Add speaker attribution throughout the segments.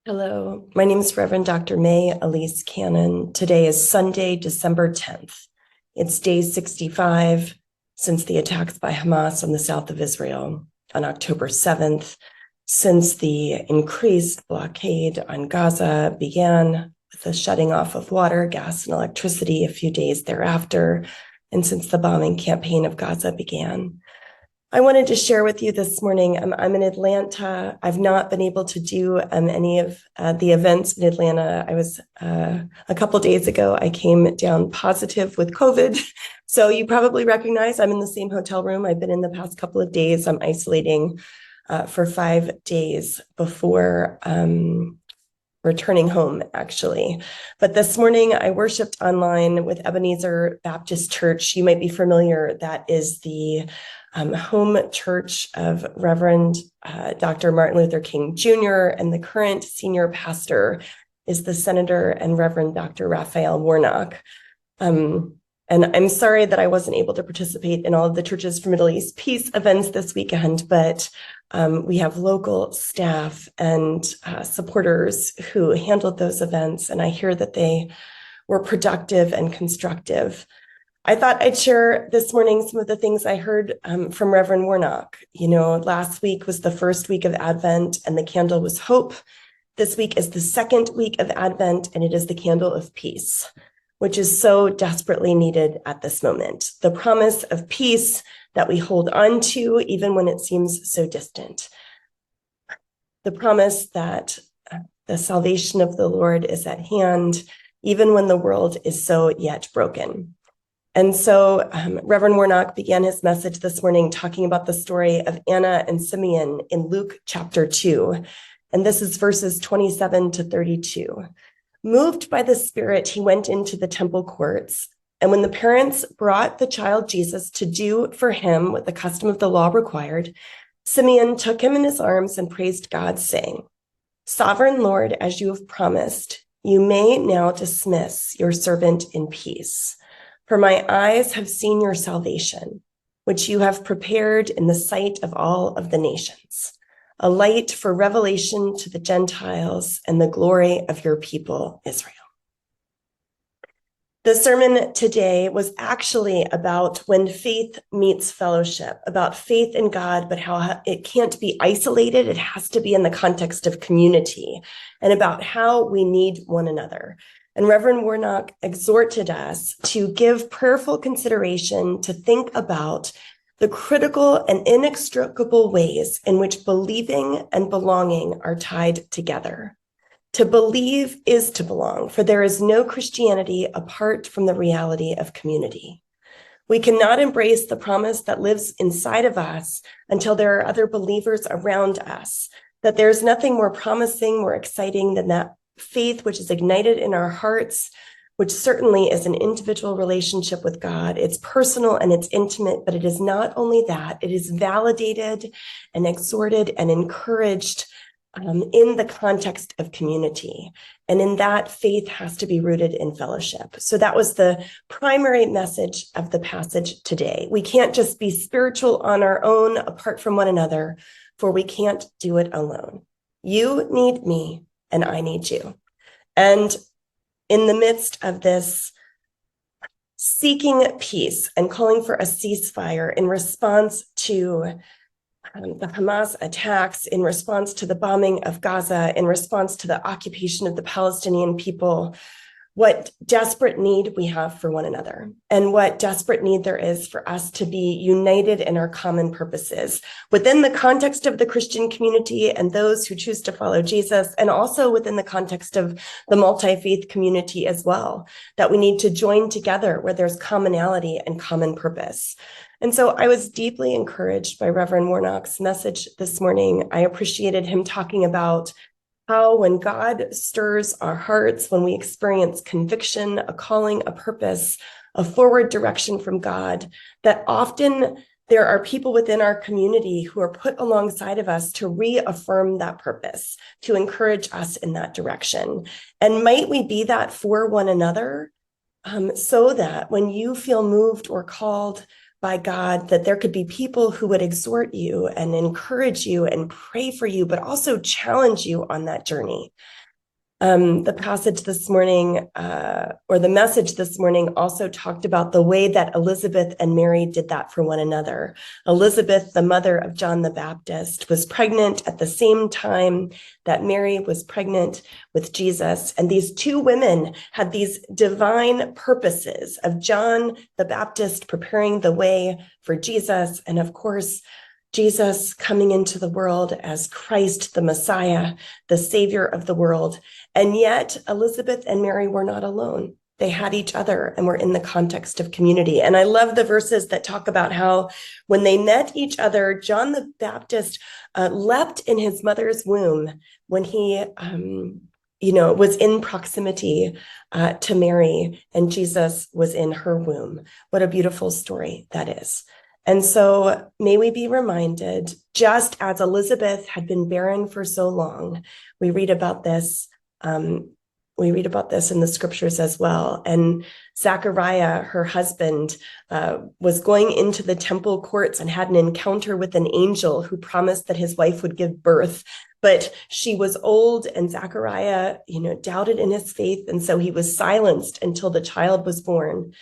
Speaker 1: Hello, my name is Reverend Dr. May Elise Cannon. Today is Sunday, December 10th. It's day 65 since the attacks by Hamas on the south of Israel on October 7th, since the increased blockade on Gaza began with the shutting off of water, gas, and electricity a few days thereafter, and since the bombing campaign of Gaza began. I wanted to share with you this morning. I'm in Atlanta. I've not been able to do any of the events in Atlanta. I was a couple days ago, I came down positive with COVID. So you probably recognize I'm in the same hotel room I've been in the past couple of days. I'm isolating for 5 days before returning home, actually. But this morning I worshiped online with Ebenezer Baptist Church. You might be familiar. That is the home church of Reverend Dr. Martin Luther King Jr. And the current senior pastor is the Senator and Reverend Dr. Raphael Warnock. And I'm sorry that I wasn't able to participate in all of the Churches for Middle East Peace events this weekend, but we have local staff and supporters who handled those events, and I hear that they were productive and constructive. I thought I'd share this morning some of the things I heard from Reverend Warnock. You know, last week was the first week of Advent, and the candle was hope. This week is the second week of Advent, and it is the candle of peace, which is so desperately needed at this moment. The promise of peace that we hold on to, even when it seems so distant. The promise that the salvation of the Lord is at hand, even when the world is so yet broken. And so Reverend Warnock began his message this morning talking about the story of Anna and Simeon in Luke chapter 2. And this is verses 27 to 32. Moved by the Spirit, he went into the temple courts. And when the parents brought the child Jesus to do for him what the custom of the law required, Simeon took him in his arms and praised God, saying, "Sovereign Lord, as you have promised, you may now dismiss your servant in peace. For my eyes have seen your salvation, which you have prepared in the sight of all of the nations, a light for revelation to the Gentiles and the glory of your people, Israel." The sermon today was actually about when faith meets fellowship, about faith in God, but how it can't be isolated. It has to be in the context of community, and about how we need one another. And Reverend Warnock exhorted us to give prayerful consideration to think about the critical and inextricable ways in which believing and belonging are tied together. To believe is to belong, for there is no Christianity apart from the reality of community. We cannot embrace the promise that lives inside of us until there are other believers around us, that there's nothing more promising, more exciting than that faith which is ignited in our hearts, which certainly is an individual relationship with God. It's personal and it's intimate, but it is not only that, it is validated and exhorted and encouraged in the context of community. And in that, faith has to be rooted in fellowship. So that was the primary message of the passage today. We can't just be spiritual on our own, apart from one another, for we can't do it alone. You need me, and I need you. And in the midst of this seeking peace and calling for a ceasefire in response to the Hamas attacks, in response to the bombing of Gaza, in response to the occupation of the Palestinian people, what desperate need we have for one another, and what desperate need there is for us to be united in our common purposes within the context of the Christian community and those who choose to follow Jesus, and also within the context of the multi-faith community as well, that we need to join together where there's commonality and common purpose. And so I was deeply encouraged by Reverend Warnock's message this morning. I appreciated him talking about how when God stirs our hearts, when we experience conviction, a calling, a purpose, a forward direction from God, that often there are people within our community who are put alongside of us to reaffirm that purpose, to encourage us in that direction. And might we be that for one another, so that when you feel moved or called by God, that there could be people who would exhort you and encourage you and pray for you, but also challenge you on that journey. The passage this morning, or the message this morning, also talked about the way that Elizabeth and Mary did that for one another. Elizabeth, the mother of John the Baptist, was pregnant at the same time that Mary was pregnant with Jesus. And these two women had these divine purposes of John the Baptist preparing the way for Jesus, and of course, Jesus coming into the world as Christ, the Messiah, the Savior of the world. And yet Elizabeth and Mary were not alone. They had each other and were in the context of community. And I love the verses that talk about how when they met each other, John the Baptist leapt in his mother's womb when he was in proximity to Mary, and Jesus was in her womb. What a beautiful story that is. And so may we be reminded, just as Elizabeth had been barren for so long, we read about this in the scriptures as well. And Zachariah, her husband, was going into the temple courts and had an encounter with an angel who promised that his wife would give birth. But she was old, and Zachariah, doubted in his faith. And so he was silenced until the child was born.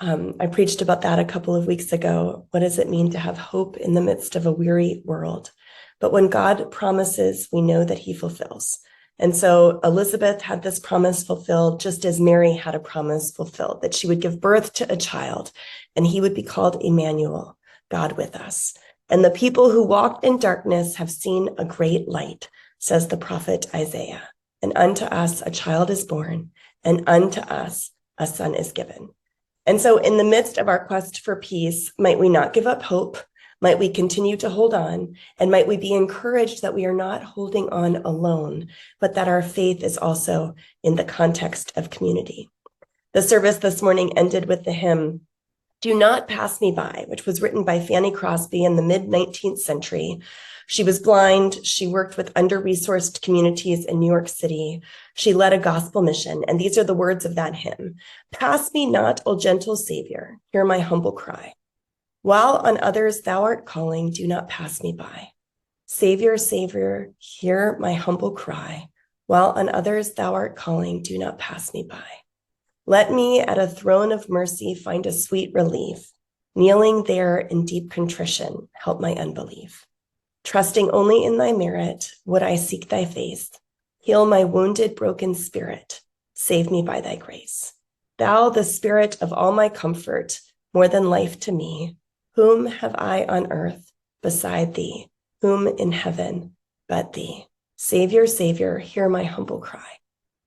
Speaker 1: I preached about that a couple of weeks ago. What does it mean to have hope in the midst of a weary world? But when God promises, we know that he fulfills. And so Elizabeth had this promise fulfilled, just as Mary had a promise fulfilled, that she would give birth to a child, and he would be called Emmanuel, God with us. And the people who walked in darkness have seen a great light, says the prophet Isaiah. And unto us a child is born, and unto us a son is given. And so in the midst of our quest for peace, might we not give up hope? Might we continue to hold on? And might we be encouraged that we are not holding on alone, but that our faith is also in the context of community? The service this morning ended with the hymn, "Do Not Pass Me By," which was written by Fanny Crosby in the mid-19th century. She was blind. She worked with under-resourced communities in New York City. She led a gospel mission. And these are the words of that hymn. "Pass me not, O gentle Savior, hear my humble cry. While on others thou art calling, do not pass me by. Savior, Savior, hear my humble cry. While on others thou art calling, do not pass me by. Let me at a throne of mercy find a sweet relief. Kneeling there in deep contrition, help my unbelief. Trusting only in thy merit, would I seek thy face. Heal my wounded, broken spirit. Save me by thy grace. Thou, the spirit of all my comfort, more than life to me. Whom have I on earth beside thee? Whom in heaven but thee? Savior, Savior, hear my humble cry.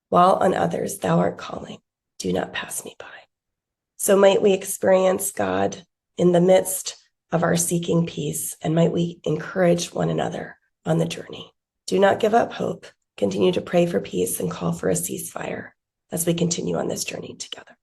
Speaker 1: While on others thou art calling, do not pass me by." So might we experience God in the midst of our seeking peace, and might we encourage one another on the journey. Do not give up hope. Continue to pray for peace and call for a ceasefire as we continue on this journey together.